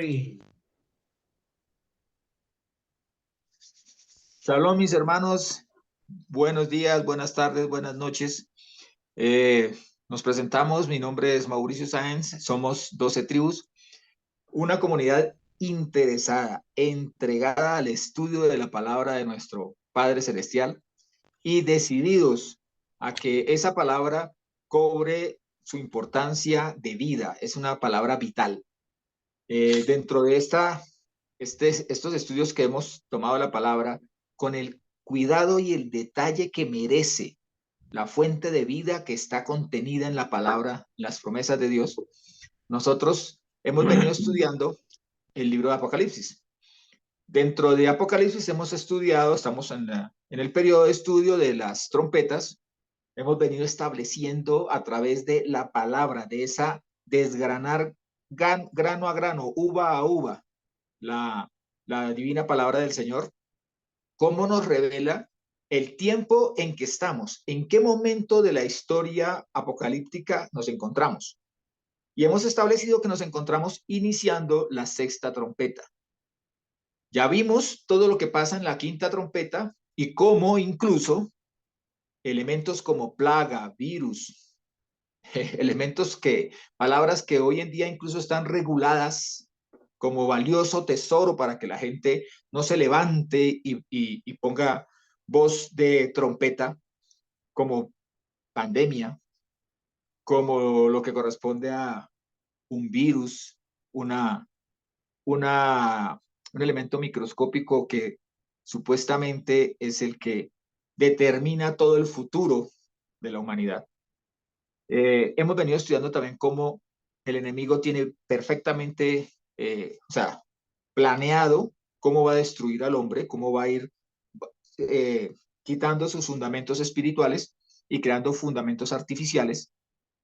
Y Shalom, mis hermanos. Buenos días, buenas tardes, buenas noches. Eh, Nos presentamos. Mi nombre es Mauricio Sáenz. Somos 12 tribus, una comunidad interesada, entregada al estudio de la palabra de nuestro Padre Celestial y decididos a que esa palabra cobre su importancia de vida. Es una palabra vital. Dentro de estos estudios que hemos tomado la palabra con el cuidado y el detalle que merece la fuente de vida que está contenida en la palabra, las promesas de Dios, nosotros hemos venido estudiando el libro de Apocalipsis. Dentro de Apocalipsis hemos estudiado, estamos en el periodo de estudio de las trompetas, hemos venido estableciendo a través de la palabra, de esa desgranar grano a grano, uva a uva, la, la divina palabra del Señor, cómo nos revela el tiempo en que estamos, en qué momento de la historia apocalíptica nos encontramos. Y hemos establecido que nos encontramos iniciando la sexta trompeta. Ya vimos todo lo que pasa en la quinta trompeta y cómo incluso elementos como plaga, virus, palabras que hoy en día incluso están reguladas como valioso tesoro para que la gente no se levante y ponga voz de trompeta, como pandemia, como lo que corresponde a un virus, una, una, un elemento microscópico que supuestamente es el que determina todo el futuro de la humanidad. Hemos venido estudiando también cómo el enemigo tiene perfectamente, o sea, planeado cómo va a destruir al hombre, cómo va a ir eh, quitando sus fundamentos espirituales y creando fundamentos artificiales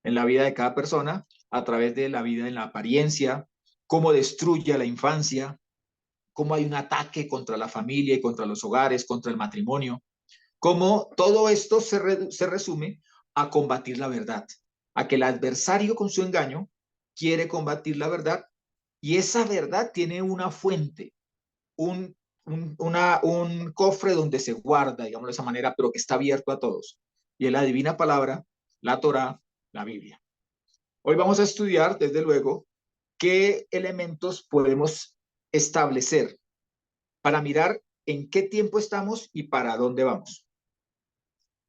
en la vida de cada persona a través de la vida en la apariencia, cómo destruye a la infancia, cómo hay un ataque contra la familia y contra los hogares, contra el matrimonio, cómo todo esto se resume a combatir la verdad, a que el adversario con su engaño quiere combatir la verdad y esa verdad tiene una fuente, un cofre donde se guarda, digamos de esa manera, pero que está abierto a todos. Y es la divina palabra, la Torá, la Biblia. Hoy vamos a estudiar, desde luego, qué elementos podemos establecer para mirar en qué tiempo estamos y para dónde vamos.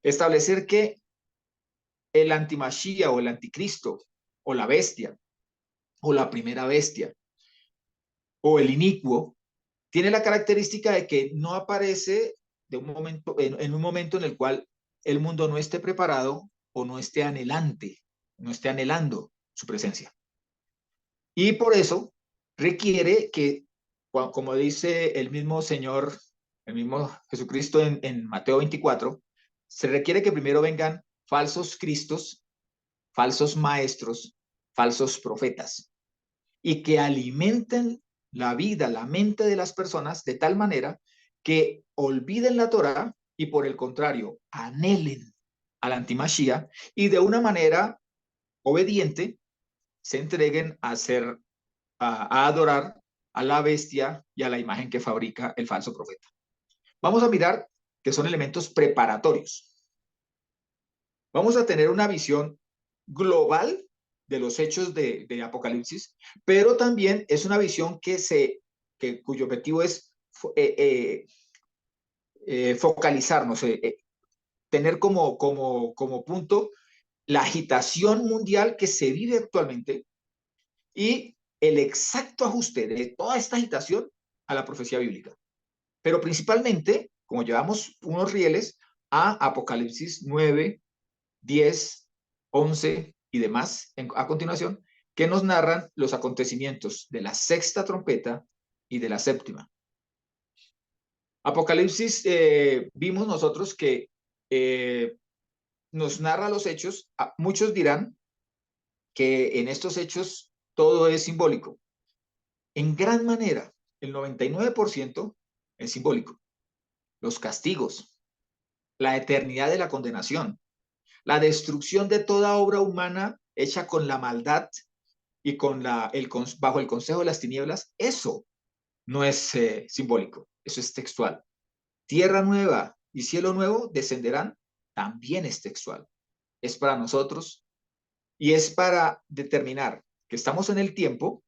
Establecer que el antimachía o el anticristo o la bestia o la primera bestia o el inicuo tiene la característica de que no aparece en un momento en el cual el mundo no esté preparado o no esté anhelante, no esté anhelando su presencia. Y por eso requiere que, como dice el mismo Señor, el mismo Jesucristo en Mateo 24, se requiere que primero vengan falsos cristos, falsos maestros, falsos profetas, y que alimenten la vida, la mente de las personas de tal manera que olviden la Torah y por el contrario, anhelen al antimashia y de una manera obediente se entreguen a adorar a la bestia y a la imagen que fabrica el falso profeta. Vamos a mirar que son elementos preparatorios. Vamos a tener una visión global de los hechos de Apocalipsis, pero también es una visión cuyo objetivo es focalizarnos, tener como punto la agitación mundial que se vive actualmente y el exacto ajuste de toda esta agitación a la profecía bíblica. Pero principalmente, como llevamos unos rieles, a Apocalipsis 9, 10, 11 y demás a continuación, que nos narran los acontecimientos de la sexta trompeta y de la séptima. Apocalipsis, vimos nosotros que nos narra los hechos. Muchos dirán que en estos hechos todo es simbólico. En gran manera, el 99% es simbólico. Los castigos, la eternidad de la condenación, la destrucción de toda obra humana hecha con la maldad y bajo el consejo de las tinieblas, eso no es simbólico, eso es textual. Tierra nueva y cielo nuevo descenderán, también es textual. Es para nosotros y es para determinar que estamos en el tiempo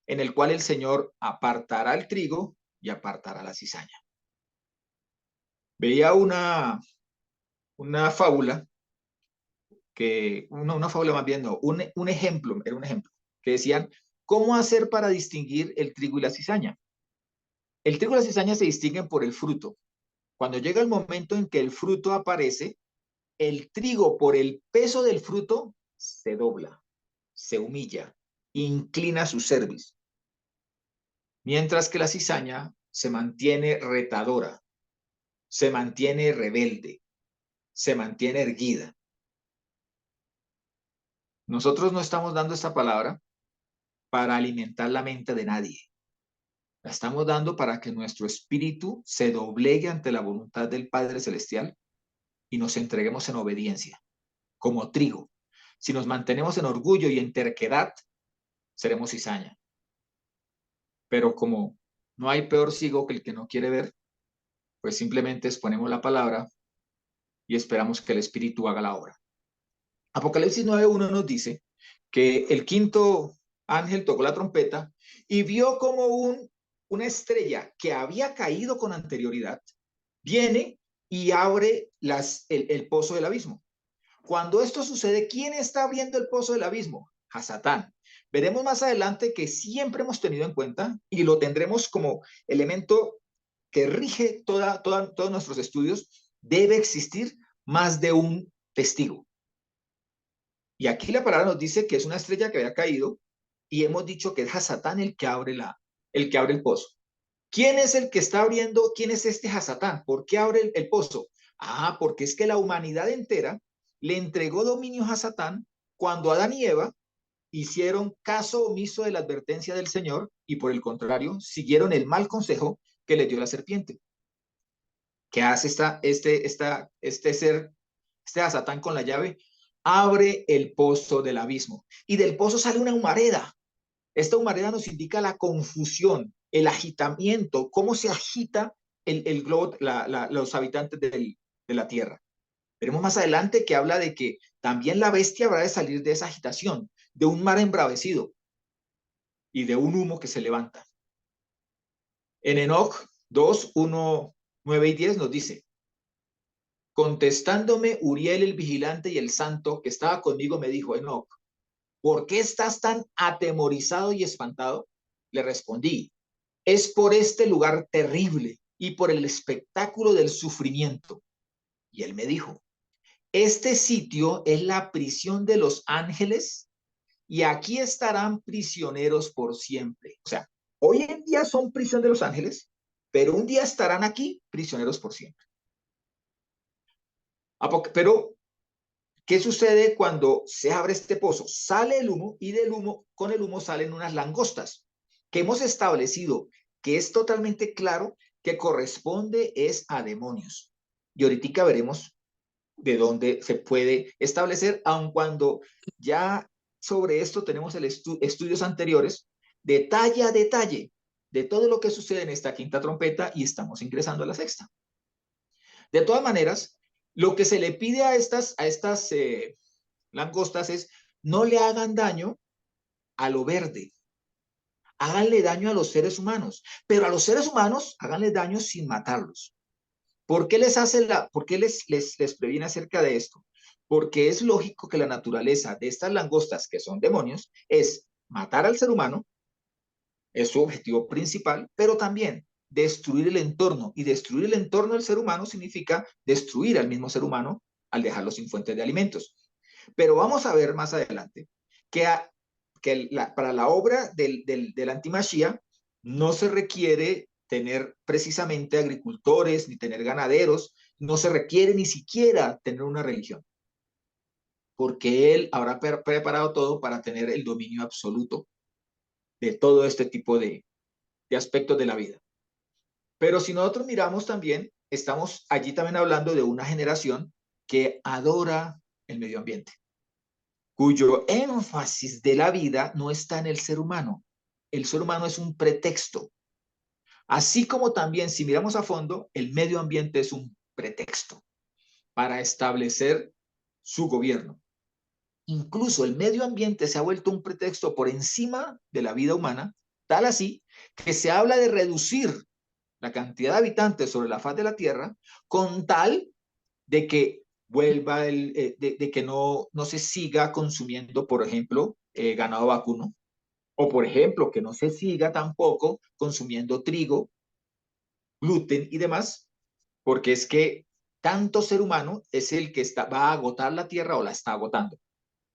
en el cual el Señor apartará el trigo y apartará la cizaña. Veía una fábula, una fábula más bien, no, un ejemplo, era un ejemplo, que decían, ¿cómo hacer para distinguir el trigo y la cizaña? El trigo y la cizaña se distinguen por el fruto. Cuando llega el momento en que el fruto aparece, el trigo por el peso del fruto se dobla, se humilla, inclina su cerviz, mientras que la cizaña se mantiene retadora, se mantiene rebelde, se mantiene erguida. Nosotros no estamos dando esta palabra para alimentar la mente de nadie. La estamos dando para que nuestro espíritu se doblegue ante la voluntad del Padre Celestial y nos entreguemos en obediencia, como trigo. Si nos mantenemos en orgullo y en terquedad, seremos cizaña. Pero como no hay peor ciego que el que no quiere ver, pues simplemente exponemos la palabra y esperamos que el Espíritu haga la obra. Apocalipsis 9:1 nos dice que el quinto ángel tocó la trompeta y vio como una estrella que había caído con anterioridad, viene y abre el pozo del abismo. Cuando esto sucede, ¿quién está abriendo el pozo del abismo? A Satán. Veremos más adelante que siempre hemos tenido en cuenta y lo tendremos como elemento que rige todos nuestros estudios, debe existir más de un testigo. Y aquí la palabra nos dice que es una estrella que había caído y hemos dicho que es Hasatán el que abre el pozo. ¿Quién es el que está abriendo? ¿Quién es este Hasatán? ¿Por qué abre el pozo? Ah, porque es que la humanidad entera le entregó dominio a Hasatán cuando Adán y Eva hicieron caso omiso de la advertencia del Señor y por el contrario siguieron el mal consejo que le dio la serpiente. ¿Qué hace este ser, este Hasatán con la llave? Abre el pozo del abismo y del pozo sale una humareda. Esta humareda nos indica la confusión, el agitamiento, cómo se agita el globo, los habitantes de la tierra. Veremos más adelante que habla de que también la bestia habrá de salir de esa agitación, de un mar embravecido y de un humo que se levanta. En Enoc 2, 1, 9 y 10 nos dice, contestándome Uriel el vigilante y el santo que estaba conmigo me dijo, Enoc, ¿por qué estás tan atemorizado y espantado? Le respondí, es por este lugar terrible y por el espectáculo del sufrimiento. Y él me dijo, este sitio es la prisión de los ángeles y aquí estarán prisioneros por siempre. O sea, hoy en día son prisión de los ángeles, pero un día estarán aquí prisioneros por siempre. Pero ¿qué sucede cuando se abre este pozo? Sale el humo y del humo, con el humo salen unas langostas que hemos establecido que es totalmente claro que corresponde es a demonios. Y ahorita veremos de dónde se puede establecer, aun cuando ya sobre esto tenemos estudios anteriores, detalle a detalle, de todo lo que sucede en esta quinta trompeta y estamos ingresando a la sexta. De todas maneras, lo que se le pide a estas langostas es no le hagan daño a lo verde, háganle daño a los seres humanos, pero a los seres humanos háganle daño sin matarlos. ¿Por qué por qué les previene acerca de esto? Porque es lógico que la naturaleza de estas langostas, que son demonios, es matar al ser humano, es su objetivo principal, pero también destruir el entorno. Y destruir el entorno del ser humano significa destruir al mismo ser humano al dejarlo sin fuentes de alimentos. Pero vamos a ver más adelante que, para la obra del antimachía no se requiere tener precisamente agricultores ni tener ganaderos, no se requiere ni siquiera tener una religión, porque él habrá preparado todo para tener el dominio absoluto de todo este tipo de aspectos de la vida. Pero si nosotros miramos también, estamos allí también hablando de una generación que adora el medio ambiente, cuyo énfasis de la vida no está en el ser humano. El ser humano es un pretexto. Así como también, si miramos a fondo, el medio ambiente es un pretexto para establecer su gobierno. Incluso el medio ambiente se ha vuelto un pretexto por encima de la vida humana, tal así que se habla de reducir la cantidad de habitantes sobre la faz de la Tierra con tal de que vuelva de que no se siga consumiendo, por ejemplo, ganado vacuno, o por ejemplo, que no se siga tampoco consumiendo trigo, gluten y demás, porque es que tanto ser humano es el que va a agotar la Tierra o la está agotando.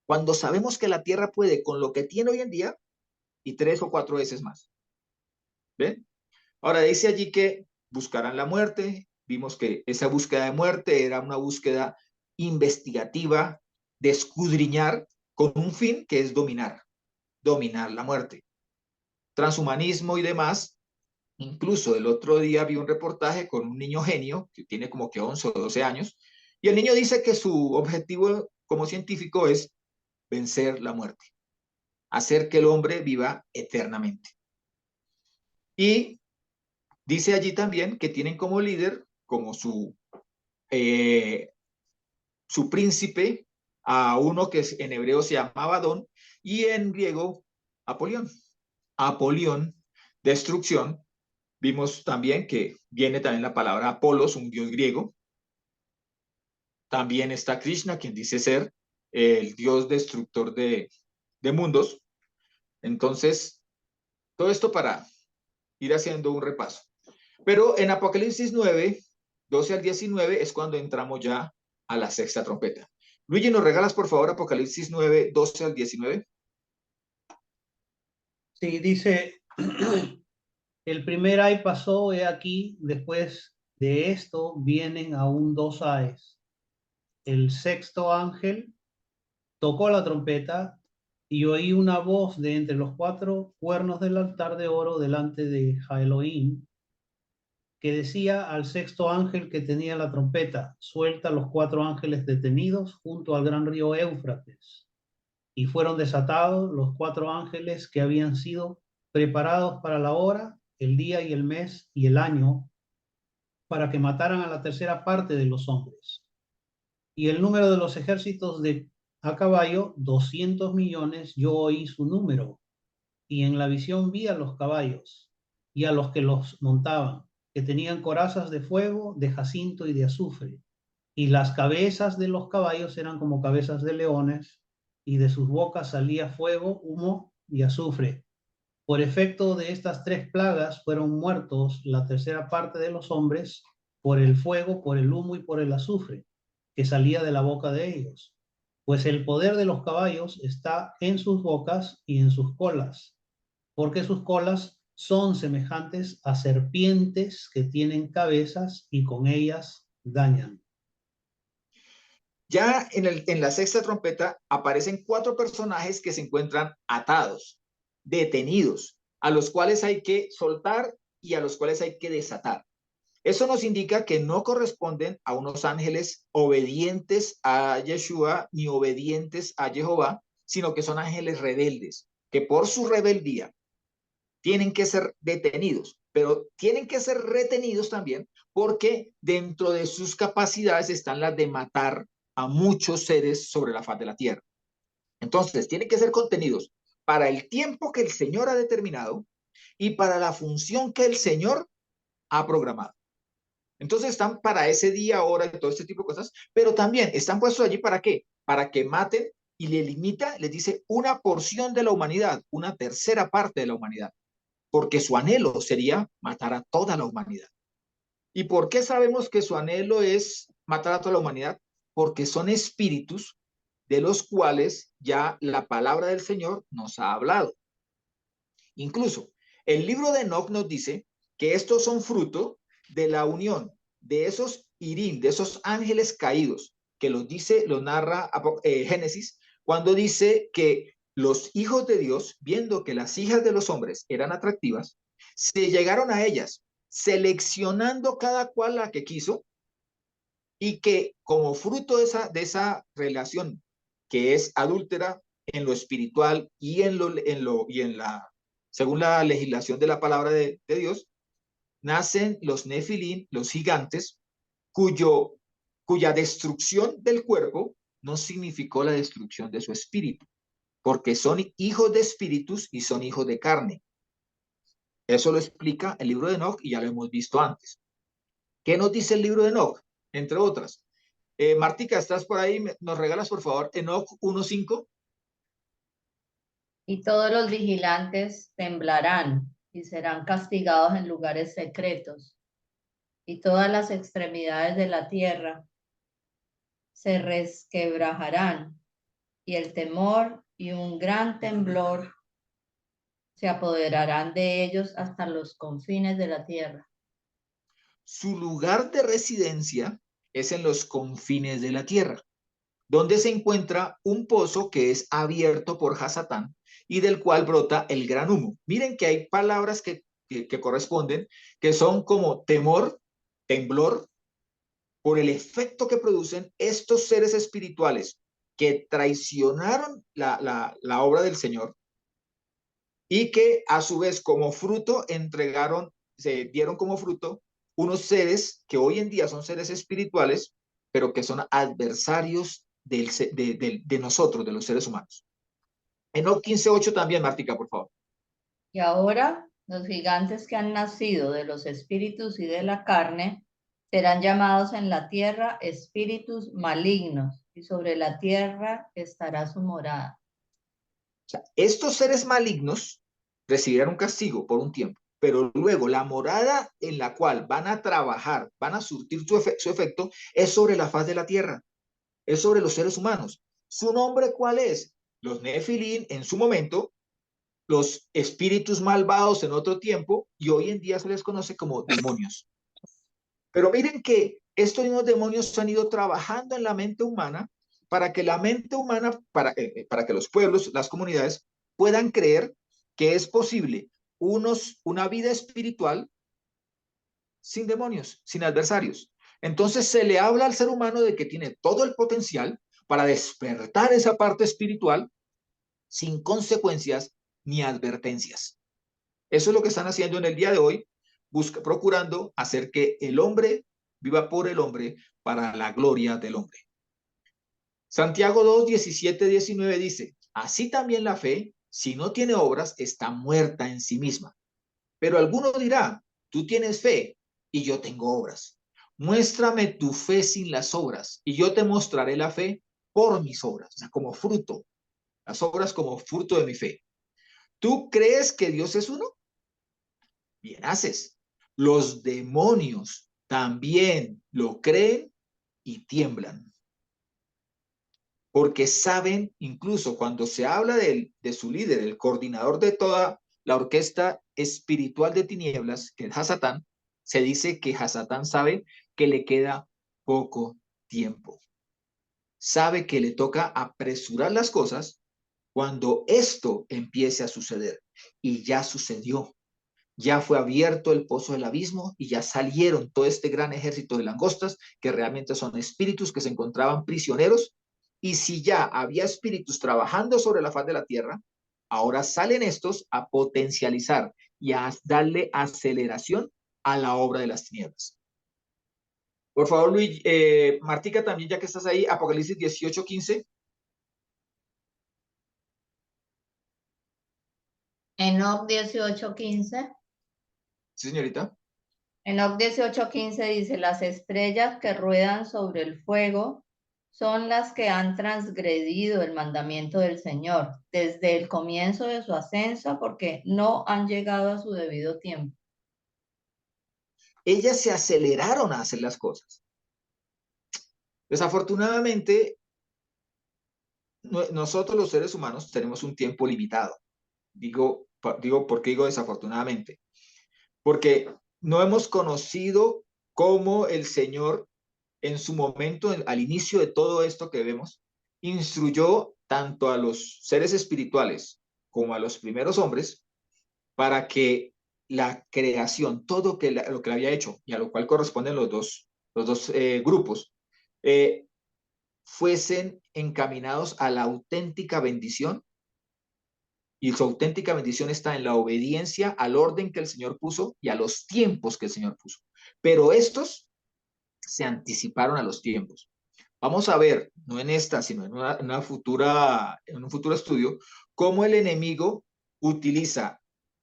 Cuando sabemos que la Tierra puede con lo que tiene hoy en día y 3 o 4 veces más. ¿Ven? Ahora dice allí que buscarán la muerte. Vimos que esa búsqueda de muerte era una búsqueda investigativa de escudriñar con un fin que es dominar la muerte. Transhumanismo y demás. Incluso el otro día vi un reportaje con un niño genio que tiene como que 11 o 12 años y el niño dice que su objetivo como científico es vencer la muerte, hacer que el hombre viva eternamente. Y dice allí también que tienen como líder, como su príncipe, a uno que en hebreo se llamaba Adón y en griego Apolión. Apolión, destrucción. Vimos también que viene también la palabra Apolos, un dios griego. También está Krishna, quien dice ser el dios destructor de mundos. Entonces, todo esto para ir haciendo un repaso. Pero en Apocalipsis 9, 12 al 19 es cuando entramos ya a la sexta trompeta. Luigi, ¿nos regalas por favor Apocalipsis 9, 12 al 19? Sí, dice, el primer ay pasó, he aquí, después de esto vienen aún dos ayes. El sexto ángel tocó la trompeta y oí una voz de entre los cuatro cuernos del altar de oro delante de Elohim, que decía al sexto ángel que tenía la trompeta, suelta los cuatro ángeles detenidos junto al gran río Éufrates. Y fueron desatados los cuatro ángeles que habían sido preparados para la hora, el día y el mes y el año, para que mataran a la tercera parte de los hombres. Y el número de los ejércitos de a caballo, 200 millones, yo oí su número, y en la visión vi a los caballos y a los que los montaban, que tenían corazas de fuego, de jacinto y de azufre, y las cabezas de los caballos eran como cabezas de leones, y de sus bocas salía fuego, humo y azufre. Por efecto de estas tres plagas fueron muertos la tercera parte de los hombres por el fuego, por el humo y por el azufre que salía de la boca de ellos. Pues el poder de los caballos está en sus bocas y en sus colas, porque sus colas son semejantes a serpientes que tienen cabezas y con ellas dañan. Ya en la sexta trompeta aparecen 4 personajes que se encuentran atados, detenidos, a los cuales hay que soltar y a los cuales hay que desatar. Eso nos indica que no corresponden a unos ángeles obedientes a Yeshua ni obedientes a Jehová, sino que son ángeles rebeldes, que por su rebeldía tienen que ser detenidos, pero tienen que ser retenidos también porque dentro de sus capacidades están las de matar a muchos seres sobre la faz de la tierra. Entonces, tienen que ser contenidos para el tiempo que el Señor ha determinado y para la función que el Señor ha programado. Entonces están para ese día, hora y todo este tipo de cosas, pero también están puestos allí para qué? Para que maten y le limita, les dice, una porción de la humanidad, una tercera parte de la humanidad, porque su anhelo sería matar a toda la humanidad. ¿Y por qué sabemos que su anhelo es matar a toda la humanidad? Porque son espíritus de los cuales ya la palabra del Señor nos ha hablado. Incluso el libro de Enoch nos dice que estos son fruto de la unión de esos Irim, de esos ángeles caídos, que los dice, lo narra Génesis, cuando dice que los hijos de Dios, viendo que las hijas de los hombres eran atractivas, se llegaron a ellas, seleccionando cada cual la que quiso, y que como fruto de esa relación que es adúltera en lo espiritual y según la legislación de la palabra de Dios, nacen los nefilín, los gigantes, cuya destrucción del cuerpo no significó la destrucción de su espíritu, porque son hijos de espíritus y son hijos de carne. Eso lo explica el libro de Enoch y ya lo hemos visto antes. ¿Qué nos dice el libro de Enoch? Entre otras. Martica, ¿estás por ahí? ¿Nos regalas, por favor, Enoch 1:5? Y todos los vigilantes temblarán y serán castigados en lugares secretos, y todas las extremidades de la tierra se resquebrajarán, y el temor y un gran temblor se apoderarán de ellos hasta los confines de la tierra. Su lugar de residencia es en los confines de la tierra, donde se encuentra un pozo que es abierto por Hasatán y del cual brota el gran humo. Miren que hay palabras que corresponden, que son como temor, temblor, por el efecto que producen estos seres espirituales que traicionaron la obra del Señor y que a su vez como fruto se dieron como fruto unos seres que hoy en día son seres espirituales, pero que son adversarios de nosotros, de los seres humanos. Enoc 15:8 también, Martica, por favor. Y ahora los gigantes que han nacido de los espíritus y de la carne serán llamados en la tierra espíritus malignos, y sobre la tierra estará su morada. O sea, estos seres malignos recibirán un castigo por un tiempo, pero luego la morada en la cual van a trabajar, van a surtir su efecto, es sobre la faz de la tierra, es sobre los seres humanos. ¿Su nombre cuál es? Los nefilín en su momento, los espíritus malvados en otro tiempo, y hoy en día se les conoce como demonios. Pero miren que estos mismos demonios han ido trabajando en la mente humana para que la mente humana, para que los pueblos, las comunidades, puedan creer que es posible una vida espiritual sin demonios, sin adversarios. Entonces se le habla al ser humano de que tiene todo el potencial para despertar esa parte espiritual sin consecuencias ni advertencias. Eso es lo que están haciendo en el día de hoy, procurando hacer que el hombre viva por el hombre para la gloria del hombre. Santiago 2:17-19 dice, así también la fe, si no tiene obras, está muerta en sí misma. Pero alguno dirá, tú tienes fe y yo tengo obras. Muéstrame tu fe sin las obras y yo te mostraré la fe por mis obras, o sea, como fruto, las obras como fruto de mi fe. ¿Tú crees que Dios es uno? Bien haces. Los demonios también lo creen y tiemblan. Porque saben, incluso cuando se habla de su líder, el coordinador de toda la orquesta espiritual de tinieblas, que es Hasatán, se dice que Hasatán sabe que le queda poco tiempo. Sabe que le toca apresurar las cosas cuando esto empiece a suceder. Y ya sucedió. Ya fue abierto el pozo del abismo y ya salieron todo este gran ejército de langostas que realmente son espíritus que se encontraban prisioneros. Y si ya había espíritus trabajando sobre la faz de la tierra, ahora salen estos a potencializar y a darle aceleración a la obra de las tinieblas. Por favor, Luis, Martica, también ya que estás ahí, Apocalipsis 18:15. Enoc 18:15. Sí, señorita. Enoc 18:15 dice, las estrellas que ruedan sobre el fuego son las que han transgredido el mandamiento del Señor desde el comienzo de su ascenso porque no han llegado a su debido tiempo. Ellas se aceleraron a hacer las cosas. Desafortunadamente, nosotros los seres humanos tenemos un tiempo limitado. ¿Por qué digo desafortunadamente? Porque no hemos conocido cómo el Señor en su momento, al inicio de todo esto que vemos, instruyó tanto a los seres espirituales como a los primeros hombres para que la creación, todo lo que le había hecho y a lo cual corresponden los dos grupos, fuesen encaminados a la auténtica bendición, y su auténtica bendición está en la obediencia al orden que el Señor puso y a los tiempos que el Señor puso. Pero estos se anticiparon a los tiempos. Vamos a ver, no en esta, sino en en un futuro estudio, cómo el enemigo utiliza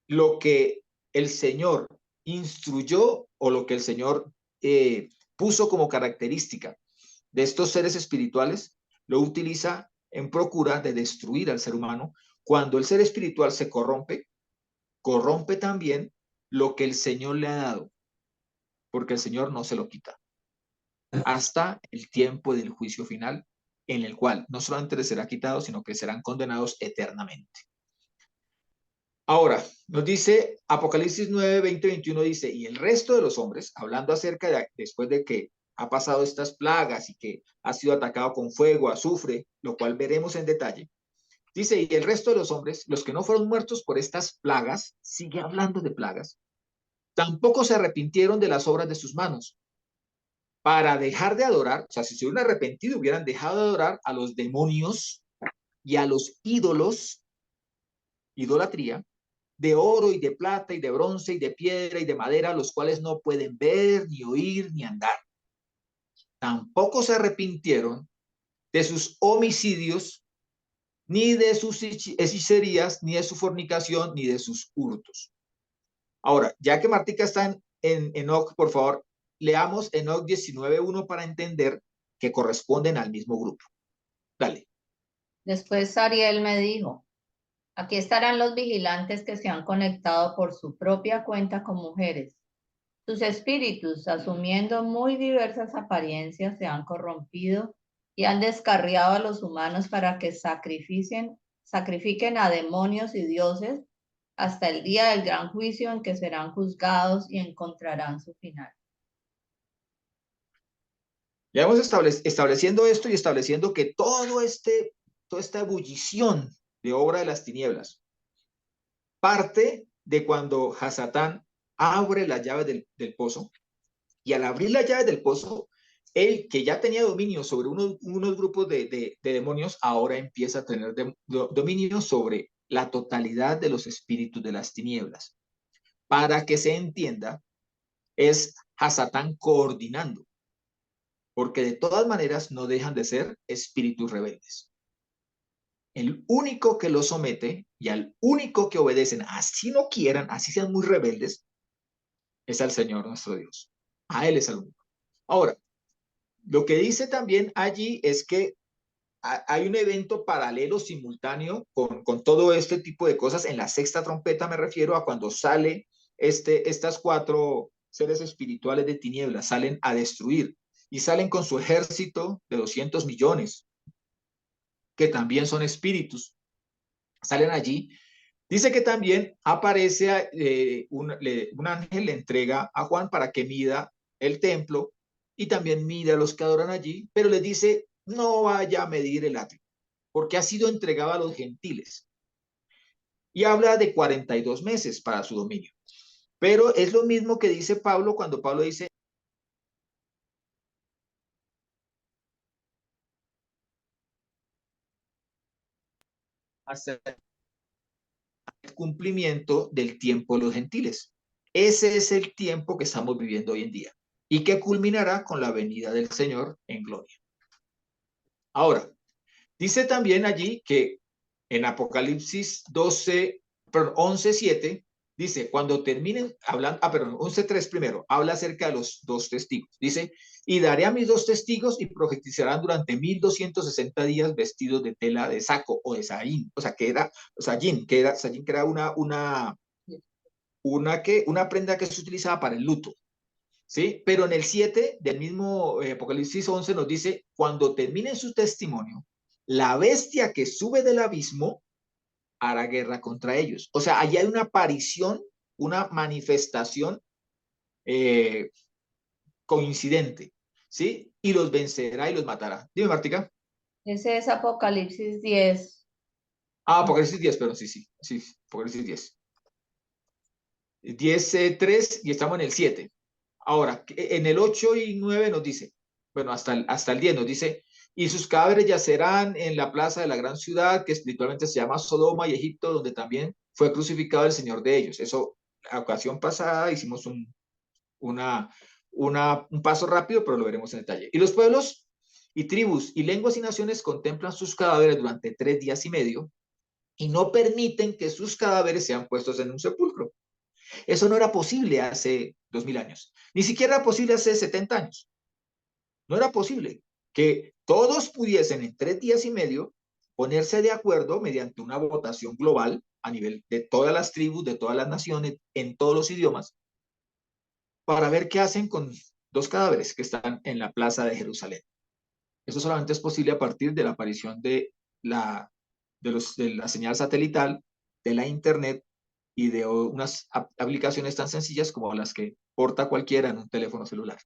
lo que el Señor instruyó o lo que el Señor puso como característica de estos seres espirituales, lo utiliza en procura de destruir al ser humano. Cuando el ser espiritual se corrompe, corrompe también lo que el Señor le ha dado, porque el Señor no se lo quita hasta el tiempo del juicio final, en el cual no solamente les será quitado, sino que serán condenados eternamente. Ahora, nos dice Apocalipsis 9, 20, 21, dice, y el resto de los hombres, hablando acerca de después de que ha pasado estas plagas y que ha sido atacado con fuego, azufre, lo cual veremos en detalle, dice, y el resto de los hombres, los que no fueron muertos por estas plagas, sigue hablando de plagas, tampoco se arrepintieron de las obras de sus manos, para dejar de adorar, o sea, si se hubieran arrepentido, hubieran dejado de adorar a los demonios y a los ídolos, idolatría, de oro y de plata y de bronce y de piedra y de madera, los cuales no pueden ver, ni oír, ni andar. Tampoco se arrepintieron de sus homicidios, ni de sus hechicerías, ni de su fornicación, ni de sus hurtos. Ahora, ya que Martica está en Enoc, por favor, leamos Enoc 19:1 para entender que corresponden al mismo grupo. Dale. Después Ariel me dijo, aquí estarán los vigilantes que se han conectado por su propia cuenta con mujeres. Sus espíritus, asumiendo muy diversas apariencias, se han corrompido y han descarriado a los humanos para que sacrifiquen a demonios y dioses hasta el día del gran juicio en que serán juzgados y encontrarán su final. Ya vamos estableciendo esto y estableciendo que toda esta ebullición de obra de las tinieblas parte de cuando Hasatán abre las llaves del pozo, y al abrir las llaves del pozo, él que ya tenía dominio sobre unos grupos de demonios, ahora empieza a tener dominio sobre la totalidad de los espíritus de las tinieblas. Para que se entienda, es Hasatán coordinando, porque de todas maneras no dejan de ser espíritus rebeldes. El único que los somete y al único que obedecen, así no quieran, así sean muy rebeldes, es al Señor nuestro Dios. A Él es el único. Ahora, lo que dice también allí es que hay un evento paralelo, simultáneo, con todo este tipo de cosas. En la sexta trompeta me refiero a cuando sale estas cuatro seres espirituales de tinieblas, salen a destruir y salen con su ejército de 200 millones, que también son espíritus. Salen allí. Dice que también aparece un ángel, le entrega a Juan para que mida el templo y también mida a los que adoran allí, pero les dice, no vaya a medir el atrio, porque ha sido entregado a los gentiles. Y habla de 42 meses para su dominio. Pero es lo mismo que dice Pablo cuando Pablo dice, hasta el cumplimiento del tiempo de los gentiles. Ese es el tiempo que estamos viviendo hoy en día y que culminará con la venida del Señor en gloria. Ahora, dice también allí que en Apocalipsis 11:7, dice, cuando terminen, hablando, 11:3 primero, habla acerca de los dos testigos. Dice, y daré a mis dos testigos y profetizarán durante 1260 días vestidos de tela de saco o de saín, o sea, que era una prenda que se utilizaba para el luto. ¿Sí? Pero en el 7 del mismo Apocalipsis 11 nos dice, cuando terminen su testimonio, la bestia que sube del abismo hará guerra contra ellos. O sea, allí hay una aparición, una manifestación coincidente, ¿sí? Y los vencerá y los matará. Dime, Martica. Ese es Apocalipsis 10. Apocalipsis 10, pero sí, Apocalipsis 10. 10:3 y estamos en el 7. Ahora, en el 8 y 9 nos dice, bueno, hasta el 10 nos dice, Y sus cadáveres yacerán en la plaza de la gran ciudad, que espiritualmente se llama Sodoma y Egipto, donde también fue crucificado el Señor de ellos. Eso, la ocasión pasada hicimos un paso rápido, pero lo veremos en detalle. Y los pueblos y tribus y lenguas y naciones contemplan sus cadáveres durante 3 días y medio y no permiten que sus cadáveres sean puestos en un sepulcro. Eso no era posible hace 2000 años, ni siquiera era posible hace 70 años. No era posible que todos pudiesen en 3 días y medio ponerse de acuerdo mediante una votación global a nivel de todas las tribus, de todas las naciones, en todos los idiomas, para ver qué hacen con 2 cadáveres que están en la plaza de Jerusalén. Eso solamente es posible a partir de la aparición de la señal satelital, de la internet y de unas aplicaciones tan sencillas como las que porta cualquiera en un teléfono celular.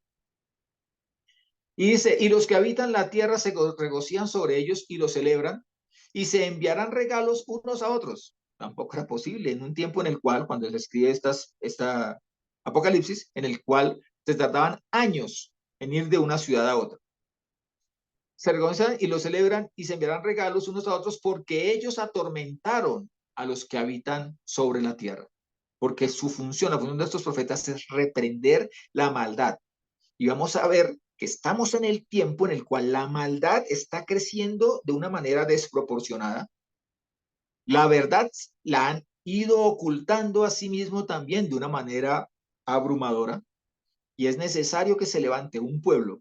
Y dice, y los que habitan la tierra se regocijan sobre ellos y lo celebran y se enviarán regalos unos a otros. Tampoco era posible en un tiempo en el cual, cuando se escribe esta Apocalipsis, en el cual se tardaban años en ir de una ciudad a otra. Se regocijan y lo celebran y se enviarán regalos unos a otros porque ellos atormentaron a los que habitan sobre la tierra. Porque su función, la función de estos profetas es reprender la maldad. Y vamos a ver que estamos en el tiempo en el cual la maldad está creciendo de una manera desproporcionada. La verdad la han ido ocultando a sí mismo también de una manera abrumadora. Y es necesario que se levante un pueblo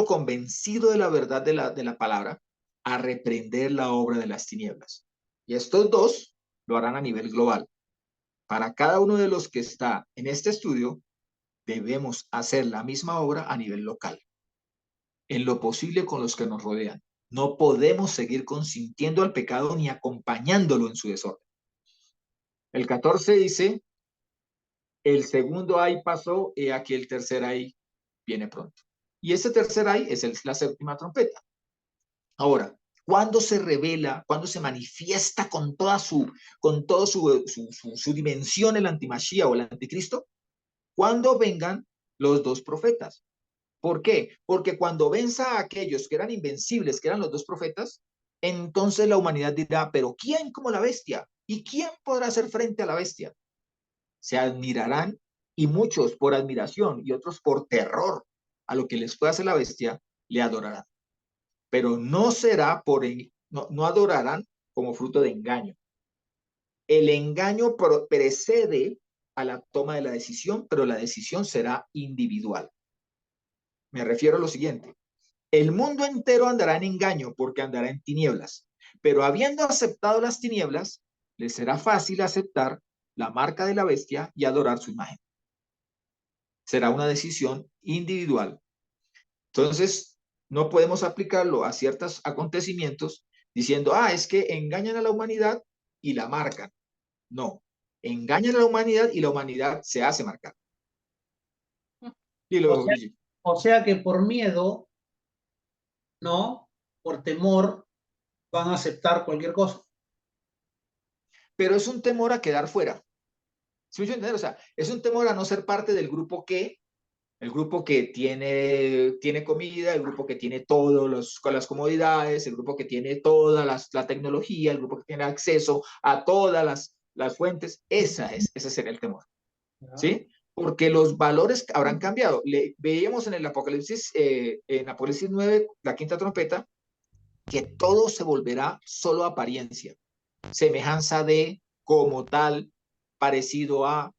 convencido de la verdad de la palabra, a reprender la obra de las tinieblas. Y estos dos lo harán a nivel global. Para cada uno de los que está en este estudio, debemos hacer la misma obra a nivel local, en lo posible con los que nos rodean. No podemos seguir consintiendo al pecado ni acompañándolo en su desorden. El 14 dice, el segundo ay pasó, y aquí el tercer ay viene pronto. Y ese tercer ay es la séptima trompeta. Ahora, ¿cuándo se revela, cuándo se manifiesta con toda su dimensión el antimachía o el anticristo? Cuando vengan los 2 profetas. ¿Por qué? Porque cuando venza a aquellos que eran invencibles, que eran los 2 profetas, entonces la humanidad dirá, pero ¿quién como la bestia? ¿Y quién podrá hacer frente a la bestia? Se admirarán y muchos por admiración y otros por terror a lo que les puede hacer la bestia, le adorarán. Pero no será no adorarán como fruto de engaño. El engaño precede a la toma de la decisión, pero la decisión será individual. Me refiero a lo siguiente. El mundo entero andará en engaño porque andará en tinieblas, pero habiendo aceptado las tinieblas, les será fácil aceptar la marca de la bestia y adorar su imagen. Será una decisión individual. Entonces, no podemos aplicarlo a ciertos acontecimientos diciendo, es que engañan a la humanidad y la marcan. No, engañan a la humanidad y la humanidad se hace marcar. O sea, o sea que por miedo, ¿no? Por temor, van a aceptar cualquier cosa. Pero es un temor a quedar fuera. ¿Sí me entiendes? O sea, es un temor a no ser parte del grupo el grupo que tiene comida, el grupo que tiene todas las comodidades, el grupo que tiene toda la tecnología, el grupo que tiene acceso a todas las fuentes. Ese sería el temor. ¿Sí? Porque los valores habrán cambiado. Veíamos en el Apocalipsis, en Apocalipsis 9, la quinta trompeta, que todo se volverá solo apariencia, semejanza de, como tal, parecido a,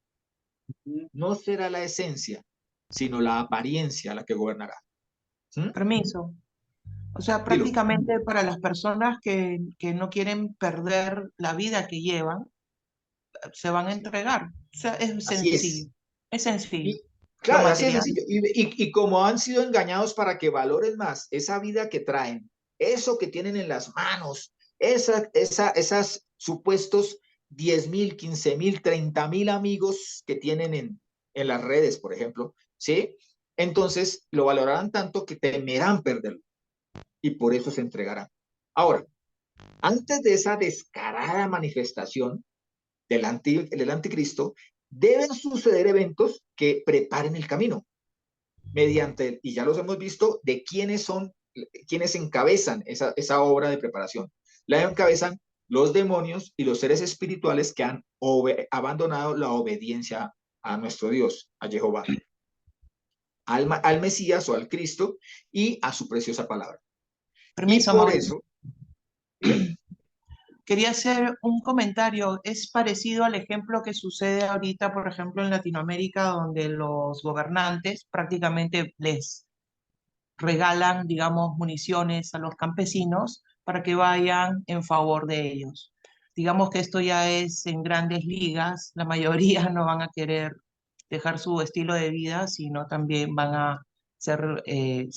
no será la esencia, sino la apariencia la que gobernará. ¿Mm? Permiso. O sea, Dilo. prácticamente para las personas que no quieren perder la vida que llevan, se van a entregar. O sea, es Así sencillo. es. Es sencillo. Y Lo claro, así es material. sencillo. Y como han sido engañados para que valoren más esa vida que traen, eso que tienen en las manos, esas supuestos 10,000, 15,000, 30,000 amigos que tienen en las redes, por ejemplo, ¿sí? Entonces lo valorarán tanto que temerán perderlo y por eso se entregarán. Ahora, antes de esa descarada manifestación del anticristo, deben suceder eventos que preparen el camino, y ya los hemos visto, de quiénes son quienes encabezan esa obra de preparación. La encabezan los demonios y los seres espirituales que han abandonado la obediencia a nuestro Dios, a Jehová, al Mesías o al Cristo y a su preciosa palabra. Permiso, y por Mauricio. eso, Quería hacer un comentario. Es parecido al ejemplo que sucede ahorita, por ejemplo, en Latinoamérica, donde los gobernantes prácticamente les regalan, digamos, municiones a los campesinos para que vayan en favor de ellos. Digamos que esto ya es en grandes ligas, la mayoría no van a querer dejar su estilo de vida, sino también van a se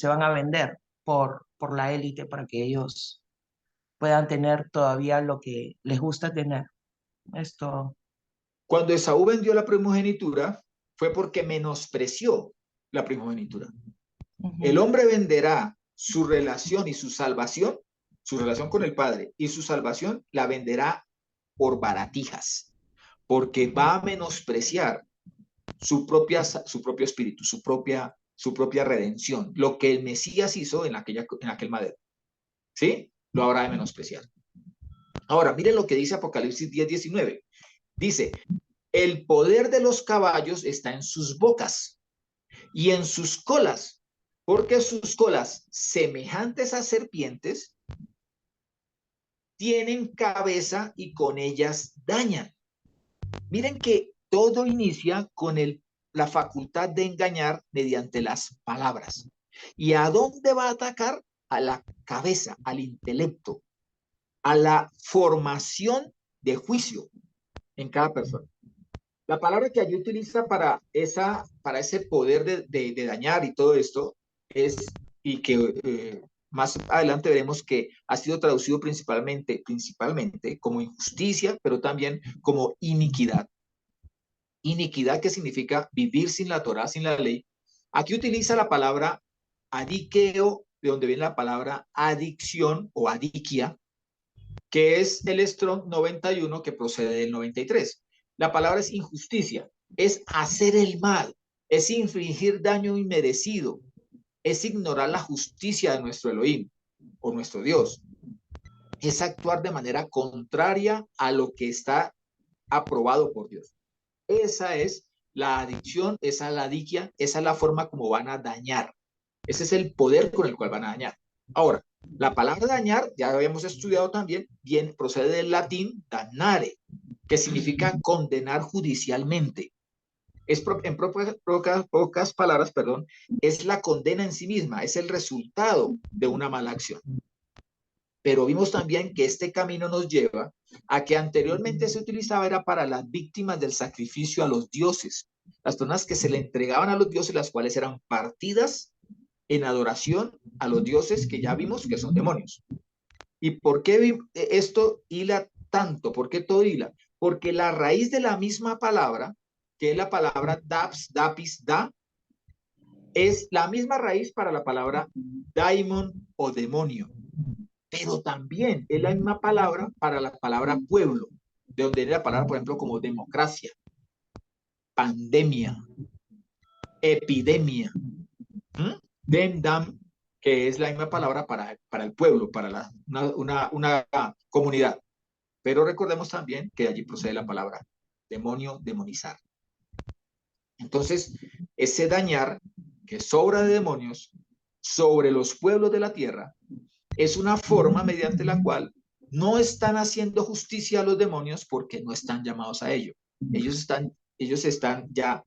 van a vender por la élite para que ellos puedan tener todavía lo que les gusta tener. Esto. cuando Esaú vendió la primogenitura, fue porque menospreció la primogenitura. El hombre venderá su relación y su salvación, su relación con el Padre y su salvación la venderá por baratijas, porque va a menospreciar su propio espíritu, su propia redención, lo que el Mesías hizo en aquel madero. ¿Sí? Lo habrá de menospreciar. Ahora, miren lo que dice Apocalipsis 10:19. Dice, el poder de los caballos está en sus bocas y en sus colas, porque sus colas, semejantes a serpientes, tienen cabeza y con ellas dañan. Miren que todo inicia con la facultad de engañar mediante las palabras. ¿Y a dónde va a atacar? A la cabeza, al intelecto, a la formación de juicio en cada persona. La palabra que allí utiliza para ese poder de dañar y todo esto es, y que más adelante veremos que ha sido traducido principalmente como injusticia, pero también como iniquidad. Iniquidad, que significa vivir sin la Torá, sin la ley. Aquí utiliza la palabra adiqueo, de donde viene la palabra adicción o adiquia, que es el Strong 91 que procede del 93. La palabra es injusticia, es hacer el mal, es infligir daño inmerecido, es ignorar la justicia de nuestro Elohim o nuestro Dios, es actuar de manera contraria a lo que está aprobado por Dios. Esa es la adicción, esa es la adiquia, esa es la forma como van a dañar. Ese es el poder con el cual van a dañar. Ahora, la palabra dañar, ya habíamos estudiado también, bien, procede del latín damnare, que significa condenar judicialmente. En pocas palabras, perdón, es la condena en sí misma, es el resultado de una mala acción. Pero vimos también que este camino nos lleva a que anteriormente se utilizaba era para las víctimas del sacrificio a los dioses, las personas que se le entregaban a los dioses, las cuales eran partidas en adoración a los dioses que ya vimos que son demonios. ¿Y por qué esto hila tanto? ¿Por qué todo hila? Porque la raíz de la misma palabra, que es la palabra daps, dapis, da, es la misma raíz para la palabra daimon o demonio. Pero también es la misma palabra para la palabra pueblo, de donde viene la palabra, por ejemplo, como democracia, pandemia, epidemia, demdam, que es la misma palabra para el pueblo, para una comunidad. Pero recordemos también que de allí procede la palabra demonio, demonizar. Entonces, ese dañar que sobra de demonios sobre los pueblos de la tierra es una forma mediante la cual no están haciendo justicia a los demonios porque no están llamados a ello. Ellos están ya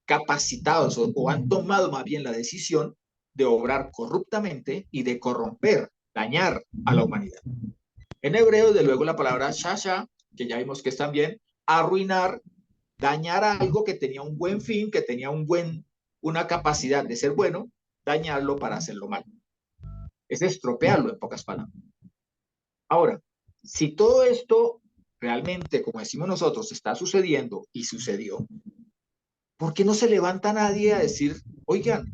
capacitados o han tomado más bien la decisión de obrar corruptamente y de corromper, dañar a la humanidad. En hebreo, de luego, la palabra shasha, que ya vimos que es también arruinar, dañar algo que tenía un buen fin, que tenía una capacidad de ser bueno, dañarlo para hacerlo mal. Es estropearlo, en pocas palabras. Ahora, si todo esto realmente, como decimos nosotros, está sucediendo y sucedió, ¿por qué no se levanta nadie a decir, oigan,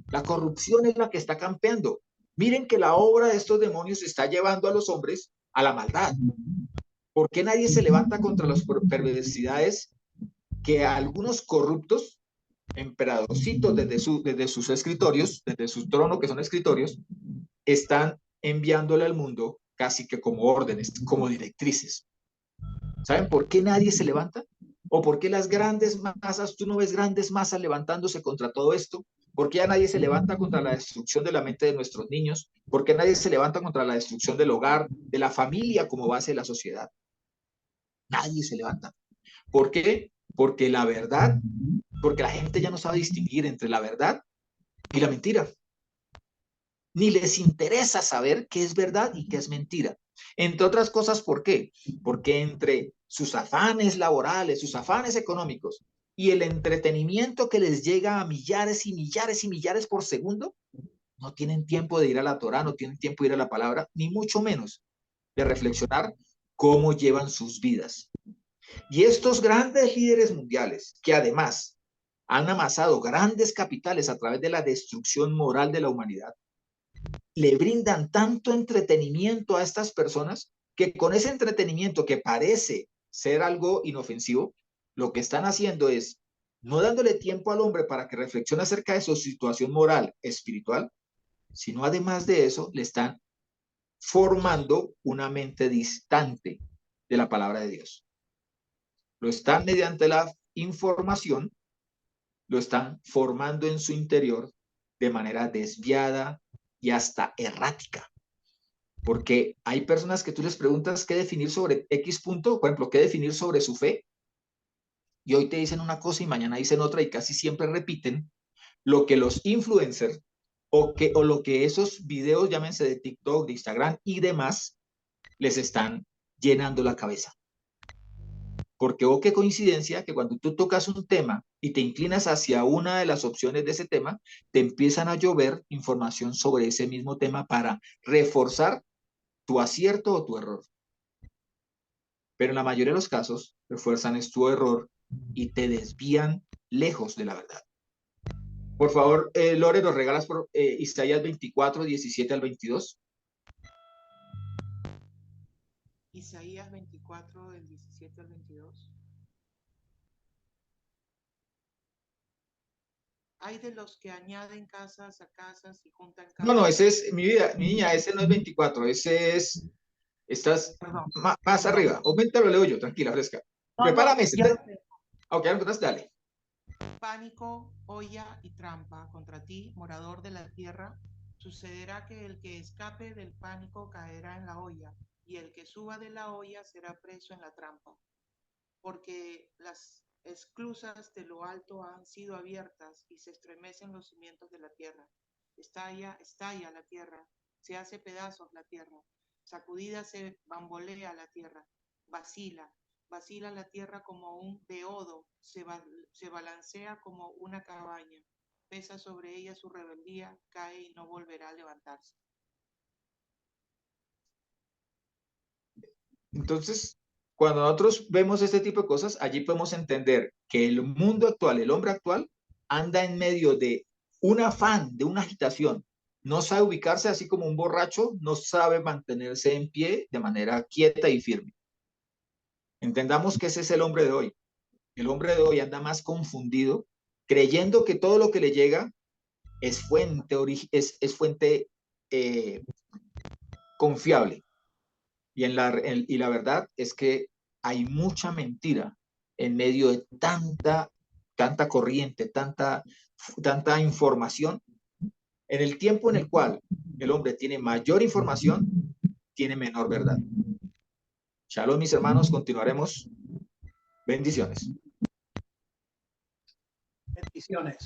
la corrupción es la que está campeando? Miren que la obra de estos demonios está llevando a los hombres a la maldad. ¿Por qué nadie se levanta contra las perversidades que algunos corruptos emperadorcitos desde sus escritorios, desde su trono, que son escritorios, están enviándole al mundo casi que como órdenes, como directrices. ¿Saben por qué nadie se levanta? ¿O por qué las grandes masas, tú no ves grandes masas levantándose contra todo esto? ¿Por qué ya nadie se levanta contra la destrucción de la mente de nuestros niños? ¿Por qué nadie se levanta contra la destrucción del hogar, de la familia como base de la sociedad? Nadie se levanta. ¿Por qué? Porque la verdad, porque la gente ya no sabe distinguir entre la verdad y la mentira. Ni les interesa saber qué es verdad y qué es mentira. Entre otras cosas, ¿por qué? Porque entre sus afanes laborales, sus afanes económicos y el entretenimiento que les llega a millares y millares y millares por segundo, no tienen tiempo de ir a la Torá, no tienen tiempo de ir a la palabra, ni mucho menos de reflexionar cómo llevan sus vidas. Y estos grandes líderes mundiales, que además han amasado grandes capitales a través de la destrucción moral de la humanidad, le brindan tanto entretenimiento a estas personas que con ese entretenimiento que parece ser algo inofensivo, lo que están haciendo es no dándole tiempo al hombre para que reflexione acerca de su situación moral, espiritual, sino además de eso le están formando una mente distante de la palabra de Dios. Lo están mediante la información, lo están formando en su interior de manera desviada y hasta errática. Porque hay personas que tú les preguntas qué definir sobre X punto, por ejemplo, qué definir sobre su fe, y hoy te dicen una cosa y mañana dicen otra y casi siempre repiten lo que los influencers o lo que esos videos, llámense de TikTok, de Instagram y demás, les están llenando la cabeza. Porque oh, qué coincidencia que cuando tú tocas un tema y te inclinas hacia una de las opciones de ese tema, te empiezan a llover información sobre ese mismo tema para reforzar tu acierto o tu error. Pero en la mayoría de los casos, refuerzan es tu error y te desvían lejos de la verdad. Por favor, Lore, ¿nos regalas por Isaías 24, 17 al 22? Isaías 24, del 17 al 22. Hay de los que añaden casas a casas y juntan casas. No, ese es, mi niña, ese no es 24, ese es, estás más arriba. Aumenta, lo leo yo, tranquila, fresca. Prepárame ese. Ok, entonces dale. Pánico, olla y trampa contra ti, morador de la tierra. Sucederá que el que escape del pánico caerá en la olla, y el que suba de la olla será preso en la trampa. Porque las esclusas de lo alto han sido abiertas y se estremecen los cimientos de la tierra. Estalla, estalla la tierra, se hace pedazos la tierra, sacudida se bambolea la tierra, vacila la tierra como un beodo, se balancea como una cabaña, pesa sobre ella su rebeldía, cae y no volverá a levantarse. Entonces, cuando nosotros vemos este tipo de cosas, allí podemos entender que el mundo actual, el hombre actual, anda en medio de un afán, de una agitación. No sabe ubicarse así como un borracho, no sabe mantenerse en pie de manera quieta y firme. Entendamos que ese es el hombre de hoy. El hombre de hoy anda más confundido, creyendo que todo lo que le llega es fuente, es fuente confiable. Y la verdad es que hay mucha mentira en medio de tanta corriente, tanta información. En el tiempo en el cual el hombre tiene mayor información, tiene menor verdad. Shalom, mis hermanos, continuaremos. Bendiciones. Bendiciones.